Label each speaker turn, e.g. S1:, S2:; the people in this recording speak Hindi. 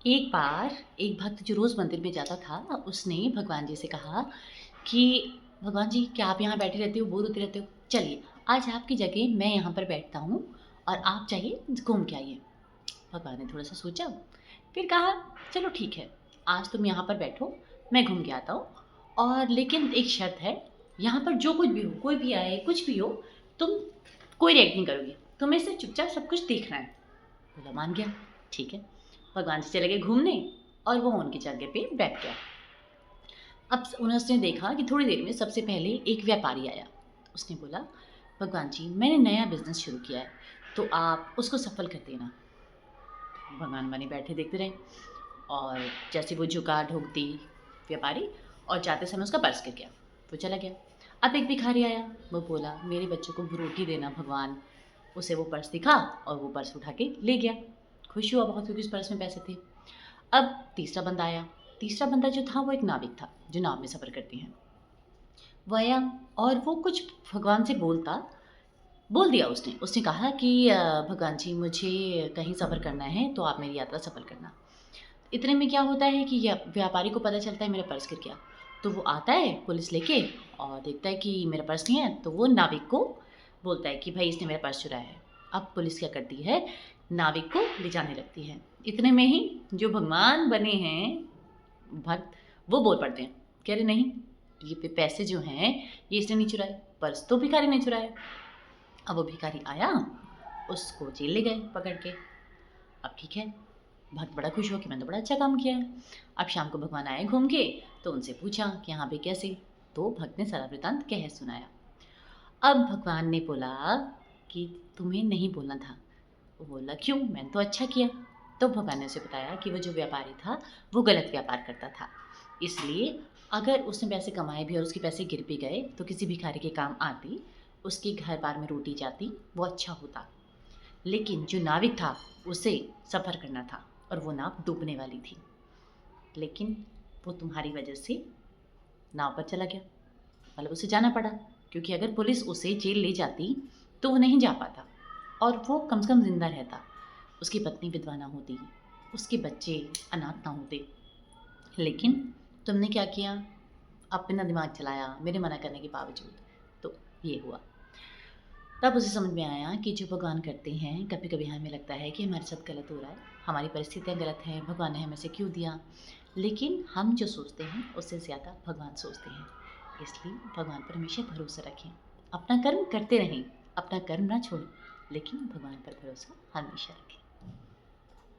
S1: एक बार एक भक्त जो रोज़ मंदिर में जाता था, उसने भगवान जी से कहा कि भगवान जी, क्या आप यहाँ बैठे रहते हो, बोर होते रहते हो? चलिए, आज आपकी जगह मैं यहाँ पर बैठता हूँ और आप जाइए घूम के आइए। भगवान ने थोड़ा-सा सोचा, फिर कहा, चलो ठीक है, आज तुम यहाँ पर बैठो, मैं घूम के आता हूँ और लेकिन एक शर्त है, यहाँ पर जो कुछ भी हो, कोई भी आए, कुछ भी हो, तुम कोई रिएक्ट नहीं करोगे, तुम्हें सिर्फ चुपचाप सब कुछ देखना है। बोला मान गया, ठीक है। भगवान जी चले गए घूमने और वो उनकी जगह पे बैठ गया। अब उसने देखा कि थोड़ी देर में सबसे पहले एक व्यापारी आया। उसने बोला, भगवान जी, मैंने नया बिजनेस शुरू किया है, तो आप उसको सफल कर देना। भगवान बने बैठे देखते रहे और जैसे वो झुका ढोक दी व्यापारी और जाते समय उसका पर्स गिर गया, वो चला गया। अब एक भिखारी आया, वो बोला, मेरे बच्चों को रोटी देना भगवान। उसे वो पर्स दिखा और वो पर्स उठा के ले गया। खुश हुआ बहुत क्योंकि उस पर्स में पैसे थे। अब तीसरा बंदा आया। तीसरा बंदा जो था वो एक नाविक था, जो नाव में सफ़र करती हैं। वो आया और वो कुछ भगवान से बोल दिया उसने। उसने कहा कि भगवान जी, मुझे कहीं सफ़र करना है तो आप मेरी यात्रा सफल करना। इतने में क्या होता है कि व्यापारी को पता चलता है मेरा पर्स गिर गया। तो वो आता है पुलिस लेके और देखता है कि मेरा पर्स नहीं है, तो वो नाविक को बोलता है कि भाई इसने मेरा पर्स चुराया है। अब पुलिस क्या करती है, नाविक को ले जाने लगती है। इतने में ही जो भगवान बने हैं भक्त, वो बोल पड़ते हैं, कह रहे नहीं, ये पैसे जो हैं ये इसने नहीं चुराए, पर्स तो भिखारी ने चुराया। अब वो भिखारी आया, उसको जेल ले गए पकड़ के। अब ठीक है, भक्त बड़ा खुश हो कि मैंने तो बड़ा अच्छा काम किया है। अब शाम को भगवान आए घूम के, तो उनसे पूछा कि यहाँ पे कैसे। तो भक्त ने सारा वृतांत कह सुनाया। अब भगवान ने बोला कि तुम्हें नहीं बोलना था। वो बोला क्यों, मैंने तो अच्छा किया। तो भगवान ने उसे बताया कि वो जो व्यापारी था वो गलत व्यापार करता था, इसलिए अगर उसने पैसे कमाए भी और उसके पैसे गिर भी गए तो किसी भिखारी के काम आती, उसके घर बार में रोटी जाती, वो अच्छा होता। लेकिन जो नाविक था उसे सफ़र करना था और वो नाव डूबने वाली थी, लेकिन वो तुम्हारी वजह से नाव पर चला गया, मतलब उसे जाना पड़ा, क्योंकि अगर पुलिस उसे जेल ले जाती तो वो नहीं जा पाता और वो कम से कम ज़िंदा रहता, उसकी पत्नी विधवा ना होती, उसके बच्चे अनाथ ना होते। लेकिन तुमने क्या किया, अपना दिमाग चलाया मेरे मना करने के बावजूद, तो ये हुआ। तब उसे समझ में आया कि जो भगवान करते हैं, कभी कभी हमें लगता है कि हमारे साथ गलत हो रहा है, हमारी परिस्थितियाँ गलत हैं, भगवान ने हमें से क्यों दिया, लेकिन हम जो सोचते हैं उससे ज़्यादा भगवान सोचते हैं। इसलिए भगवान पर हमेशा भरोसा रखें, अपना कर्म करते रहें, अपना कर्म ना छोड़ें, लेकिन भगवान पर भरोसा हमेशा रखें।